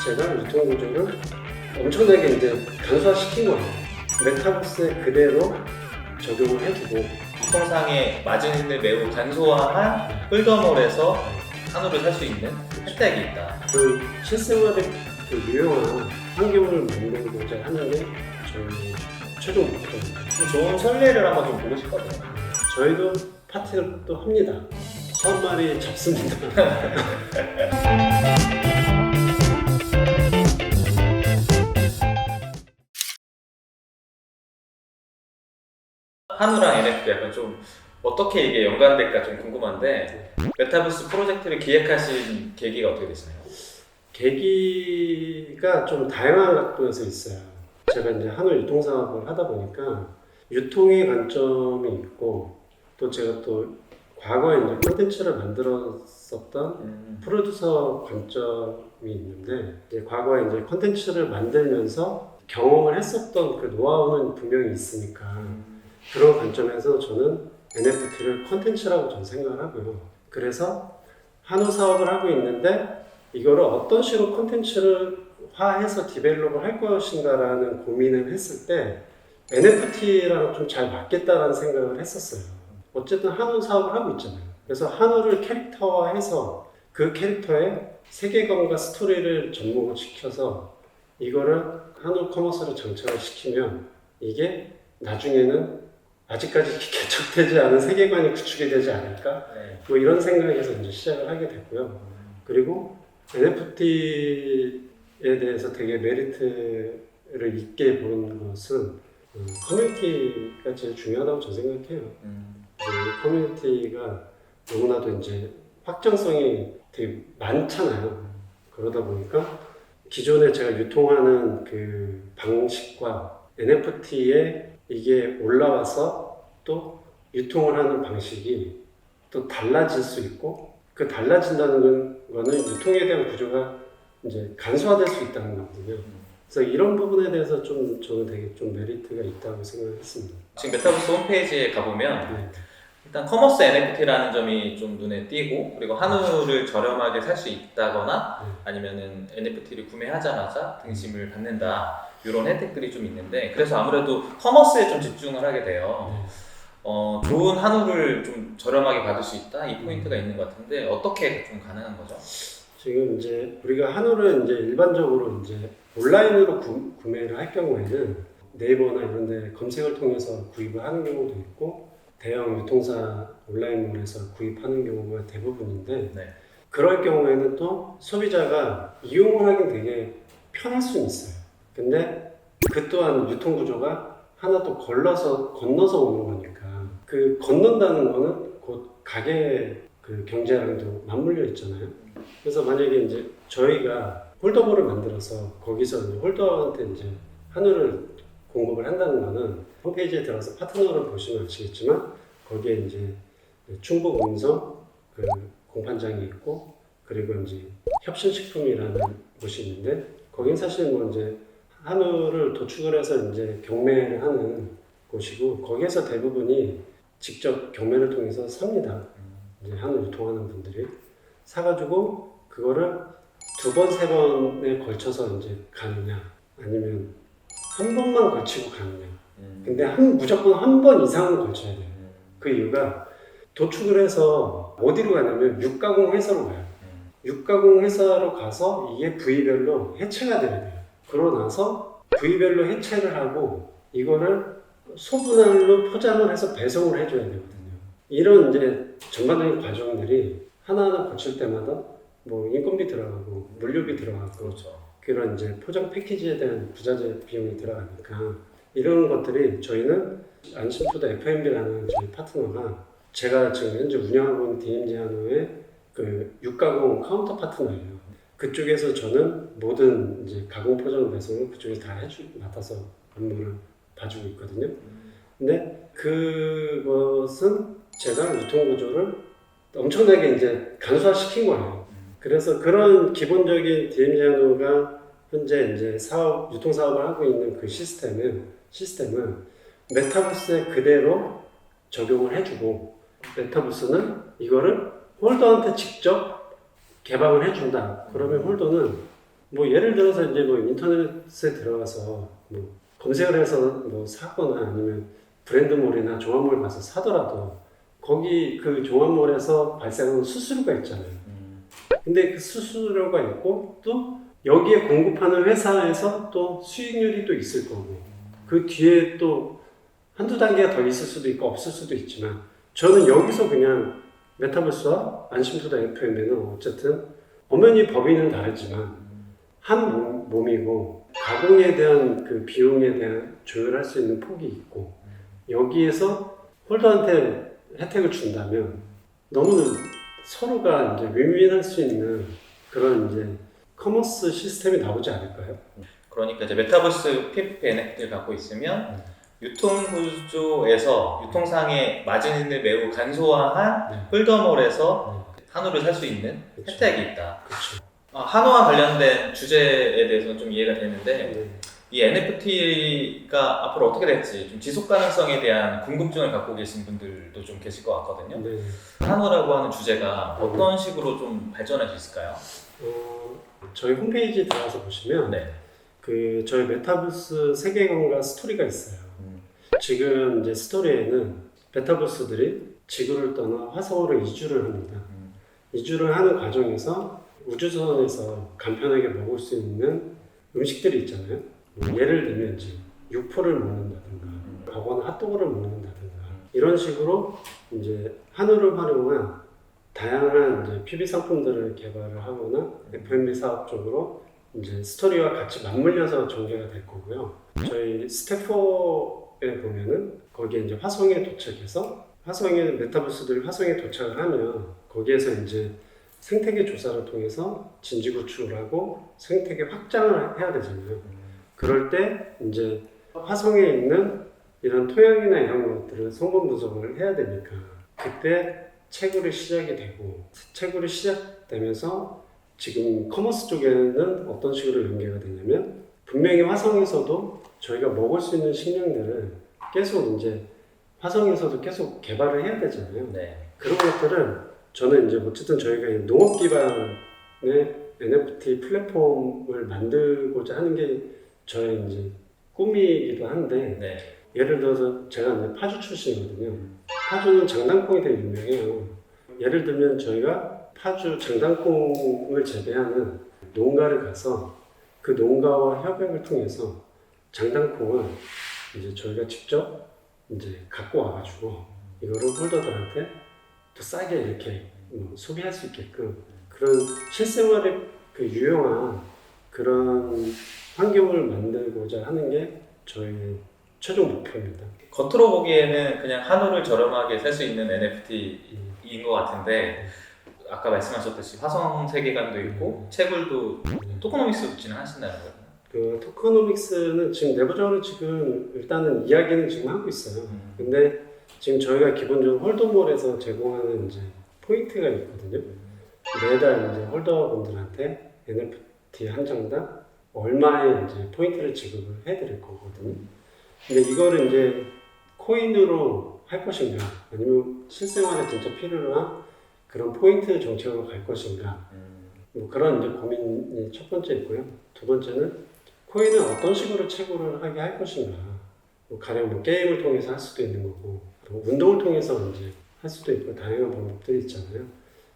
제가 유통 구조를 엄청나게 이제 간소화시킨 거예요. 메타버스에 그대로 적용을 해주고 유통상의 마진을 매우 간소화한 홀더몰에서 한우를 살 수 있는 혜택이 있다. 그 실생활에 그 유용한 환경을 만들고자 하는 게 저희 최종 목표입니다. 좀 좋은 선례를 한번 좀 보고 싶거든요. 저희도 파티를 또 합니다. 1000마리 잡습니다. 한우랑 NFT 약간 좀 어떻게 이게 연관될까 좀 궁금한데 메타버스 프로젝트를 기획하신 계기가 어떻게 되시나요? 계기가 좀 다양한 각도에서 있어요. 제가 이제 한우 유통 사업을 하다 보니까 유통의 관점이 있고 또 제가 또 과거에 이제 콘텐츠를 만들었었던 프로듀서 관점이 있는데 이제 과거에 이제 콘텐츠를 만들면서 경험을 했었던 그 노하우는 분명히 있으니까 그런 관점에서 저는 NFT를 콘텐츠라고 저는 생각을 하고요. 그래서 한우 사업을 하고 있는데 이거를 어떤 식으로 콘텐츠를 화해서 디벨롭을 할 것인가라는 고민을 했을 때 NFT랑 좀 잘 맞겠다라는 생각을 했었어요. 어쨌든 한우 사업을 하고 있잖아요. 그래서 한우를 캐릭터화해서 그 캐릭터의 세계관과 스토리를 접목을 시켜서 이거를 한우 커머스로 장착을 시키면 이게 나중에는 아직까지 개척되지 않은 세계관이 구축이 되지 않을까? 뭐 이런 생각에서 이제 시작을 하게 됐고요. 그리고 NFT에 대해서 되게 메리트를 있게 보는 것은 커뮤니티가 제일 중요하다고 저는 생각해요. 이 커뮤니티가 너무나도 이제 확장성이 되게 많잖아요. 그러다 보니까 기존에 제가 유통하는 그 방식과 NFT에 이게 올라와서 또 유통을 하는 방식이 또 달라질 수 있고 그 달라진다는 거는 유통에 대한 구조가 이제 간소화될 수 있다는 거거든요. 그래서 이런 부분에 대해서 좀 저는 되게 좀 메리트가 있다고 생각했습니다. 지금 메타버스 홈페이지에 가보면 네. 일단 커머스 NFT라는 점이 좀 눈에 띄고 그리고 한우를 저렴하게 살 수 있다거나 아니면은 NFT를 구매하자마자 등심을 받는다 이런 혜택들이 좀 있는데 그래서 아무래도 커머스에 좀 집중을 하게 돼요. 좋은 한우를 좀 저렴하게 받을 수 있다 이 포인트가 있는 것 같은데 어떻게 좀 가능한 거죠? 지금 이제 우리가 한우를 이제 일반적으로 이제 온라인으로 구매를 할 경우에는 네이버나 이런 데 검색을 통해서 구입을 하는 경우도 있고 대형 유통사 온라인몰에서 구입하는 경우가 대부분인데 그럴 경우에는 또 소비자가 이용을 하긴 되게 편할 수는 있어요. 근데 그 또한 유통 구조가 하나 또 건너서 오는 거니까 그 건넌다는 거는 곧 가게 그 경제랑도 맞물려 있잖아요. 그래서 만약에 이제 저희가 홀더볼을 만들어서 거기서 이제 홀더한테 이제 한우를 공급을 한다는 거는 홈페이지에 들어가서 파트너를 보시면 아시겠지만 거기에 이제 충북 음성 그 공판장이 있고 그리고 이제 협신식품이라는 곳이 있는데 거긴 사실 뭐 이제 한우를 도축을 해서 이제 경매를 하는 곳이고 거기에서 대부분이 직접 경매를 통해서 삽니다. 이제 한우 유통하는 분들이 사가지고 그거를 두 번, 세 번에 걸쳐서 이제 가느냐 아니면 한 번만 걸치고 가느냐. 근데 무조건 한 번 이상은 걸쳐야 돼요. 그 이유가 도축을 해서 어디로 가냐면 육가공 회사로 가요. 육가공 회사로 가서 이게 부위별로 해체가 돼야 돼요. 그러고 나서 부위별로 해체를 하고 이거를 소분할로 포장을 해서 배송을 해줘야 되거든요. 이런 이제 전반적인 과정들이 하나하나 거칠 때마다 뭐 인건비 들어가고 물류비 들어가고 그렇죠. 그런 이제 포장 패키지에 대한 부자재 비용이 들어가니까 이런 것들이 저희는 안심푸드 F&B라는 저희 파트너가 제가 지금 현재 운영하고 있는 DMZ 한우의 그 육가공 카운터 파트너예요. 그쪽에서 저는 모든 이제 가공 포장 배송을 그쪽에서 다 맡아서 업무를 봐주고 있거든요. 근데 그것은 제가 유통 구조를 엄청나게 이제 간소화시킨 거예요. 그래서 그런 기본적인 DMZ 한우가 현재 이제 유통 사업을 하고 있는 그 시스템은 메타버스에 그대로 적용을 해주고 메타버스는 이거를 홀더한테 직접 개방을 해준다. 그러면 홀더는 뭐 예를 들어서 이제 뭐 인터넷에 들어가서 뭐 검색을 해서 뭐 사거나 아니면 브랜드몰이나 종합몰 가서 사더라도 거기 그 종합몰에서 발생하는 수수료가 있잖아요. 근데 그 수수료가 있고 또 여기에 공급하는 회사에서 또 수익률이 또 있을 거고 그 뒤에 또 한두 단계가 더 있을 수도 있고 없을 수도 있지만 저는 여기서 그냥 메타버스와 안심소다 FM에는 어쨌든 엄연히 법인은 다르지만 한 몸이고 가공에 대한 그 비용에 대한 조율할 수 있는 폭이 있고 여기에서 홀더한테 혜택을 준다면 너무 서로가 이제 윈윈할 수 있는 그런 이제 커머스 시스템이 나오지 않을까요? 그러니까 이제 메타버스 PFP NFT를 갖고 있으면 유통 구조에서 유통상의 마진을 매우 간소화한 홀더몰에서 한우를 살 수 있는 그쵸. 혜택이 있다. 그렇죠. 한우와 관련된 주제에 대해서는 좀 이해가 되는데 이 NFT가 앞으로 어떻게 될지 좀 지속 가능성에 대한 궁금증을 갖고 계신 분들도 좀 계실 것 같거든요. 네. 한우라고 하는 주제가 어떤 식으로 좀 발전할 수 있을까요? 저희 홈페이지 들어가서 보시면 네. 그 저희 메타버스 세계관과 스토리가 있어요. 지금 이제 스토리에는 메타버스들이 지구를 떠나 화성으로 이주를 합니다. 이주를 하는 과정에서 우주선에서 간편하게 먹을 수 있는 음식들이 있잖아요. 뭐 예를 들면 이제 육포를 먹는다든가, 버거나 핫도그를 먹는다든가 이런 식으로 이제 한우를 활용한 다양한 이제 PB 상품들을 개발을 하거나 F&B 사업 쪽으로 이제 스토리와 같이 맞물려서 전개가 될 거고요. 저희 스태퍼에 보면은 거기에 이제 화성에 도착해서 화성에 메타버스들이 화성에 도착을 하면 거기에서 이제 생태계 조사를 통해서 진지 구축을 하고 생태계 확장을 해야 되잖아요. 그럴 때 이제 화성에 있는 이런 토양이나 이런 것들을 성분 분석을 해야 되니까 그때 채굴이 시작이 되고 채굴이 시작되면서 지금 커머스 쪽에는 어떤 식으로 연계가 되냐면 분명히 화성에서도 저희가 먹을 수 있는 식량들을 계속 이제 화성에서도 계속 개발을 해야 되잖아요. 네. 그런 것들은 저는 이제 어쨌든 저희가 이 농업 기반의 NFT 플랫폼을 만들고자 하는 게 저의 이제 꿈이기도 한데 네. 예를 들어서 제가 이제 파주 출신이거든요. 파주는 장단콩이 되게 유명해요. 예를 들면 저희가 파주 장단콩을 재배하는 농가를 가서 그 농가와 협약을 통해서 장단콩을 이제 저희가 직접 이제 갖고 와가지고 이거를 홀더들한테 또 싸게 이렇게 소비할 수 있게끔 그런 실생활에 그 유용한 그런 환경을 만들고자 하는 게 저희 최종 목표입니다. 겉으로 보기에는 그냥 한우를 저렴하게 살 수 있는 NFT인 것 같은데 아까 말씀하셨듯이 화성 세계관도 있고 채굴도 토크노믹스도 진행하신다는 거예요? 그 토커노믹스는 지금 내부적으로 지금 일단은 이야기는 지금 하고 있어요. 근데 지금 저희가 기본적으로 홀더몰에서 제공하는 이제 포인트가 있거든요. 매달 이제 홀더분들한테 NFT 한 장당 얼마의 이제 포인트를 지급을 해드릴 거거든요. 근데 이거를 이제 코인으로 할 것인가 아니면 실생활에 진짜 필요로 한 그런 포인트 정책으로 갈 것인가 뭐 그런 이제 고민이 첫 번째 있고요. 두 번째는 코인을 어떤 식으로 채굴을 하게 할 것인가. 뭐 가령 뭐 게임을 통해서 할 수도 있는 거고, 또 운동을 통해서 이제 할 수도 있고 다양한 방법들이 있잖아요.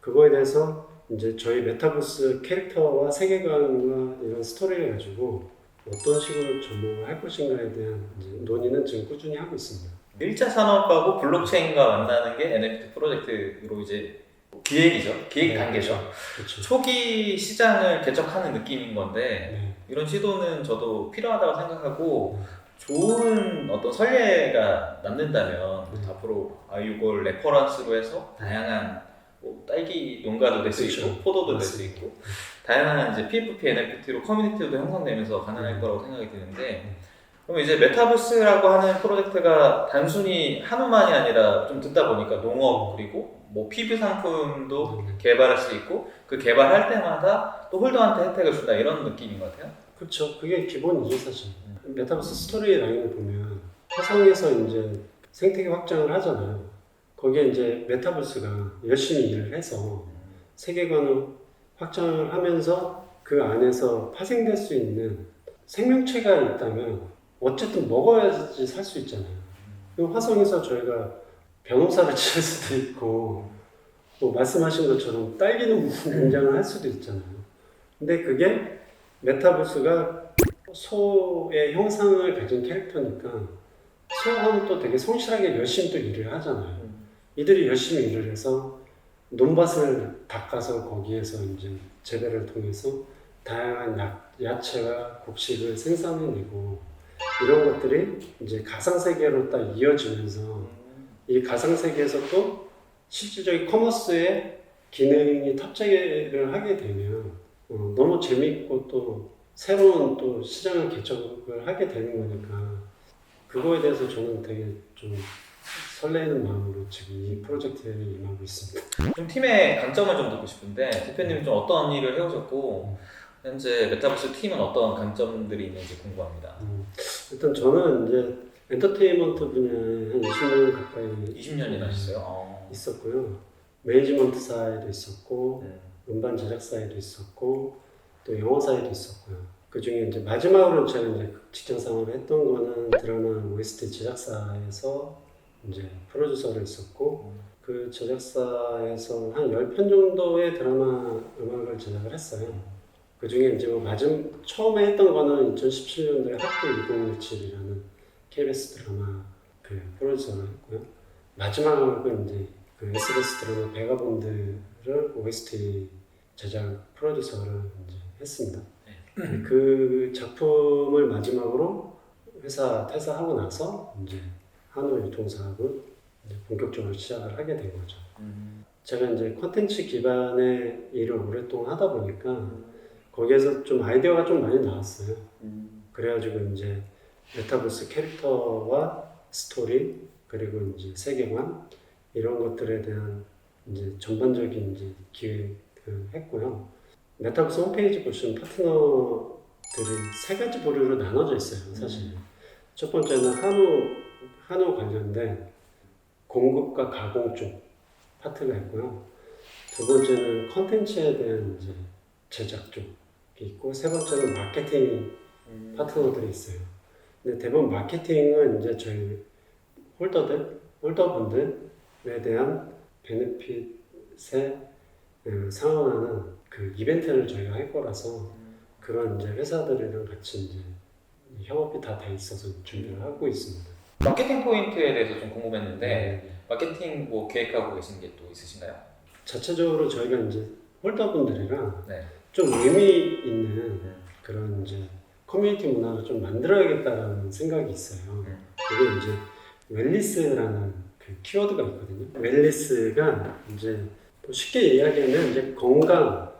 그거에 대해서 이제 저희 메타버스 캐릭터와 세계관과 이런 스토리를 가지고 어떤 식으로 접목을 할 것인가에 대한 이제 논의는 지금 꾸준히 하고 있습니다. 1차 산업하고 블록체인과 만나는 게 NFT 프로젝트로 이제 기획이죠. 기획 단계죠. 그렇죠. 초기 시장을 개척하는 느낌인 건데 네. 이런 시도는 저도 필요하다고 생각하고 좋은 어떤 선례가 남는다면 앞으로 이걸 레퍼런스로 해서 다양한 뭐 딸기 농가도 될 수 그렇죠. 있고 포도도 될 수 맞습니다. 있고 다양한 이제 PFP NFT로 커뮤니티도 형성되면서 가능할 거라고 생각이 드는데 그럼 이제 메타버스라고 하는 프로젝트가 단순히 한우만이 아니라 좀 듣다 보니까 농업 그리고 뭐 PB 상품도 개발할 수 있고 그 개발할 때마다 또 홀더한테 혜택을 준다 이런 느낌인 것 같아요. 그렇죠. 그게 기본이죠 사실. 메타버스 스토리 라인을 보면 화성에서 이제 생태계 확장을 하잖아요. 거기에 이제 메타버스가 열심히 일을 해서 세계관을 확장을 하면서 그 안에서 파생될 수 있는 생명체가 있다면 어쨌든 먹어야지 살 수 있잖아요. 그 화성에서 저희가 변호사를 칠 수도 있고 또 말씀하신 것처럼 딸기는 공장을 할 수도 있잖아요. 근데 그게 메타버스가 소의 형상을 가진 캐릭터니까 소하면 또 되게 성실하게 열심히 또 일을 하잖아요. 이들이 열심히 일을 해서 논밭을 닦아서 거기에서 이제 재배를 통해서 다양한 야채와 곡식을 생산해내고 이런 것들이 이제 가상세계로 딱 이어지면서 이 가상세계에서 또 실질적인 커머스의 기능이 탑재를 하게 되면 너무 재밌고 또 새로운 또 시장을 개척을 하게 되는 거니까 그거에 대해서 저는 되게 좀 설레는 마음으로 지금 이 프로젝트에 임하고 있습니다. 좀 팀의 강점을 좀 듣고 싶은데 대표님이 좀 어떤 일을 해오셨고 현재 메타버스 팀은 어떤 강점들이 있는지 궁금합니다. 일단 저는 이제 엔터테인먼트 분야에 한 20년 가까이 20년이나 하셨어요? 있었고요. 매니지먼트 사에도 있었고 음반 제작사에도 있었고 또 영화사에도 있었고요. 그 중에 이제 마지막으로 제가 이제 직장 생활을 했던 거는 드라마 OST 제작사에서 이제 프로듀서를 했었고 그 제작사에서 한 10편 정도의 드라마 음악을 제작을 했어요. 그 중에 이제 뭐 처음에 했던 거는 2017년도에 학교 2017이라는 KBS 드라마 그 프로듀서를 했고요. 마지막은 이제 그 SBS 드라마 베가본드를 OST 제작 프로듀서를 이제 했습니다. 그 작품을 마지막으로 회사 퇴사하고 나서 이제 한우유통사업을 이제 본격적으로 시작을 하게 된 거죠. 제가 이제 콘텐츠 기반의 일을 오랫동안 하다 보니까 거기에서 좀 아이디어가 좀 많이 나왔어요. 그래가지고 이제 메타버스 캐릭터와 스토리 그리고 이제 세계관 이런 것들에 대한 이제 전반적인 이제 기획을 했고요. 메타버스 홈페이지 보시면 파트너들이 세 가지 부류로 나눠져 있어요. 사실 첫 번째는 한우 관련된 공급과 가공 쪽 파트가 있고요. 두 번째는 컨텐츠에 대한 이제 제작 쪽이 있고 세 번째는 마케팅 파트너들이 있어요. 근데 대부분 마케팅은 이제 저희 홀더분들에 대한 베네핏에 상응하는 그 이벤트를 저희가 할 거라서 그런 이제 회사들이랑 같이 이제 협업이 다 돼 있어서 준비를 하고 있습니다. 마케팅 포인트에 대해서 좀 궁금했는데 마케팅 뭐 계획하고 계신 게 또 있으신가요? 자체적으로 저희가 이제 홀더분들이랑 네. 좀 의미 있는 그런 이제 커뮤니티 문화를 좀 만들어야겠다라는 생각이 있어요. 그게 이제 웰리스라는 그 키워드가 있거든요. 웰리스가 이제 뭐 쉽게 이야기하면 이제 건강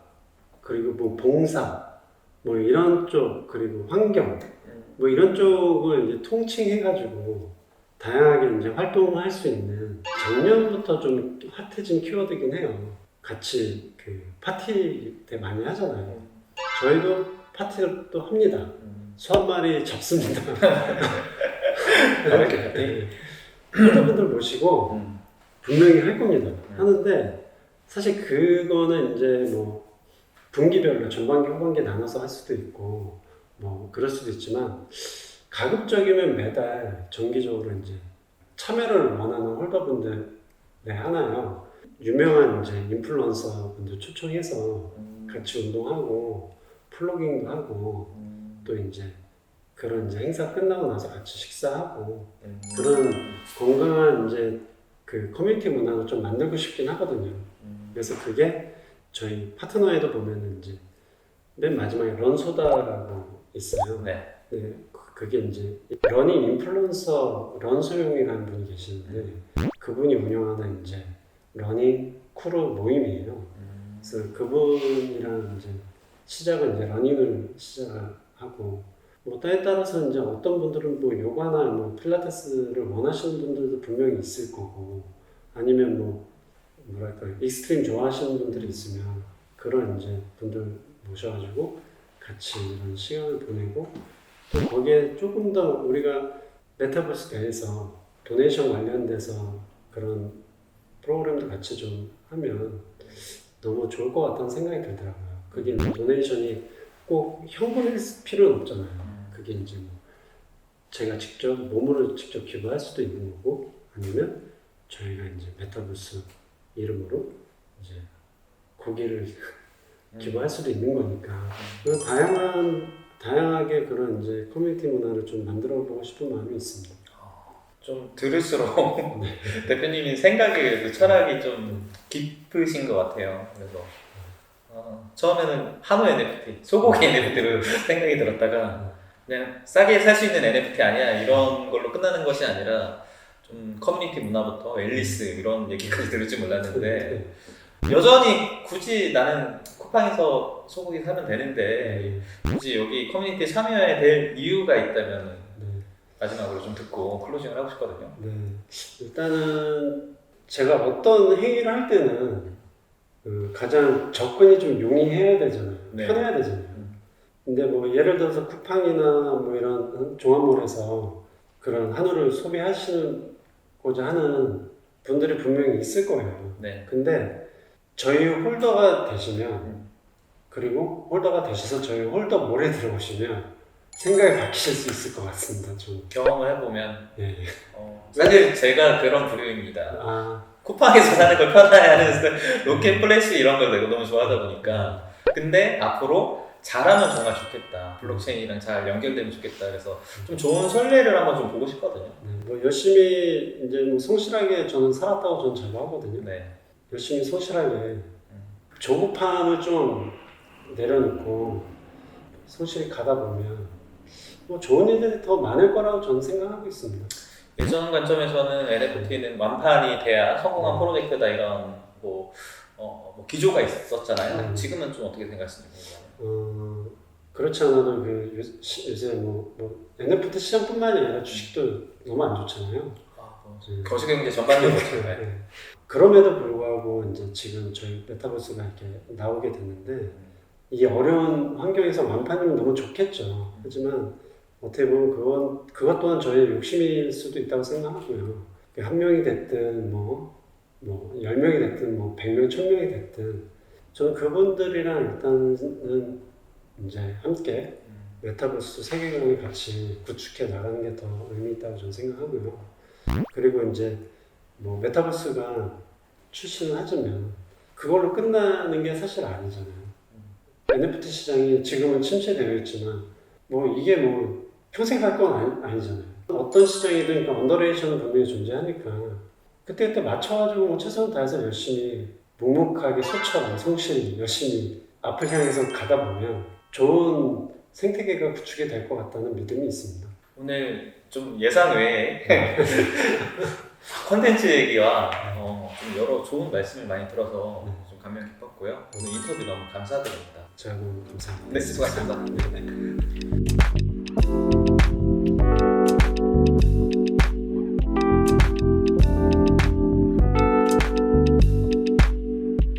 그리고 뭐 봉사 뭐 이런 쪽 그리고 환경 뭐 이런 쪽을 이제 통칭해가지고 다양하게 이제 활동을 할 수 있는 작년부터 좀 핫해진 키워드긴 해요. 같이 그 파티 때 많이 하잖아요. 저희도 파티를 또 합니다. 소 한 마리 잡습니다. 이렇게 홀더분들 모시고 분명히 할 겁니다. 하는데 사실 그거는 이제 뭐 분기별로 전반기, 후반기 나눠서 할 수도 있고 뭐 그럴 수도 있지만 가급적이면 매달 정기적으로 이제 참여를 원하는 홀더분들에 하나요. 유명한 이제 인플루언서 분들 초청해서 같이 운동하고 플로깅도 하고 또 이제 그런 이제 행사 끝나고 나서 같이 식사하고 그런 건강한 이제 그 커뮤니티 문화를 좀 만들고 싶긴 하거든요. 그래서 그게 저희 파트너에도 보면은 이제 맨 마지막에 런소다라고 있어요. 네. 네, 그게 이제 러닝 인플루언서 런소용이라는 분이 계시는데 그분이 운영하는 이제 러닝 크루 모임이에요. 그래서 그분이랑 이제 시작은 이제 러닝을 시작하고 뭐 때에 따라서 이제 어떤 분들은 뭐 요가나 뭐 필라테스를 원하시는 분들도 분명히 있을 거고 아니면 뭐 뭐랄까 익스트림 좋아하시는 분들이 있으면 그런 이제 분들 모셔가지고 같이 이런 시간을 보내고 또 거기에 조금 더 우리가 메타버스 내에서 도네이션 관련돼서 그런 프로그램도 같이 좀 하면 너무 좋을 것 같다는 생각이 들더라고요. 그게 이제 도네이션이 꼭 현금일 필요는 없잖아요. 그게 이제 뭐 제가 직접 몸으로 직접 기부할 수도 있는 거고 아니면 저희가 이제 메타버스 이름으로 이제 고기를 기부할 수도 있는 거니까 다양하게 그런 이제 커뮤니티 문화를 좀 만들어 보고 싶은 마음이 있습니다. 좀 들을수록 대표님이 생각이 철학이 좀 깊으신 것 같아요. 그래서 처음에는 한우 NFT, 소고기 NFT로 생각이 들었다가 그냥 싸게 살 수 있는 NFT 아니야 이런 걸로 끝나는 것이 아니라 좀 커뮤니티 문화부터 앨리스 이런 얘기까지 들을 줄 몰랐는데 여전히 굳이 나는 쿠팡에서 소고기 사면 되는데 굳이 여기 커뮤니티에 참여해야 될 이유가 있다면 마지막으로 좀 듣고 클로징을 하고 싶거든요. 네, 일단은 제가 어떤 행위를 할 때는 가장 접근이 좀 용이해야 되잖아요. 네. 편해야 되잖아요. 근데 뭐 예를 들어서 쿠팡이나 뭐 이런 종합몰에서 그런 한우를 소비하시고자 하는 분들이 분명히 있을 거예요. 네. 근데 저희 홀더가 되시면 그리고 홀더가 되셔서 저희 홀더몰에 들어오시면 생각이 바뀌실 수 있을 것 같습니다. 좀. 경험을 해보면 네. 사실 제가 그런 부류입니다. 아, 쿠팡에서 사는 걸 편하게 로켓 플래시 이런 걸 내가 너무 좋아하다 보니까 근데 앞으로 잘하면 정말 좋겠다. 블록체인이랑 잘 연결되면 좋겠다. 그래서 좀 좋은 선례를 한번 좀 보고 싶거든요. 네, 뭐 열심히 이제 뭐 성실하게 저는 살았다고 저는 자부하거든요. 네. 열심히 성실하게 조급함을 좀 내려놓고 성실히 가다 보면 뭐 좋은 일들이 더 많을 거라고 저는 생각하고 있습니다. 예전 관점에서는 NFT는 완판이 돼야 성공한 프로젝트다 이런 뭐 기조가 있었잖아요. 지금은 좀 어떻게 생각하시는지 궁금해요. 그렇지 않아도 요새 뭐 NFT 시장뿐만이 아니라 주식도 너무 안 좋잖아요. 거시경제 전반적으로 네. 그럼에도 불구하고 이제 지금 저희 메타버스가 이렇게 나오게 됐는데 이 어려운 환경에서 완판이면 너무 좋겠죠. 하지만 어떻게 보면 그것 또한 저의 욕심일 수도 있다고 생각하고요. 한 명이 됐든 뭐 10명이 됐든 뭐 100명, 1000명이 됐든 저는 그분들이랑 일단은 이제 함께 메타버스 세계관을 같이 구축해 나가는 게 더 의미 있다고 저는 생각하고요. 그리고 이제 뭐 메타버스가 출시는 하지만 그걸로 끝나는 게 사실 아니잖아요. NFT 시장이 지금은 침체되어 있지만 뭐 이게 뭐 평생 갈 건 아니잖아요. 어떤 시장이든 언더레이션은 분명히 존재하니까 그때 맞춰가지고 뭐 최선을 다해서 열심히 묵묵하게 소처럼 성실히 열심히 앞을 향해서 가다 보면 좋은 생태계가 구축이 될 것 같다는 믿음이 있습니다. 오늘 좀 예상 외에 컨텐츠 얘기와 좀 여러 좋은 말씀을 많이 들어서 좀 감명 깊었고요. 오늘 인터뷰 너무 감사드립니다. 제가 너무 감사합니다. 네, 수고하셨습니다.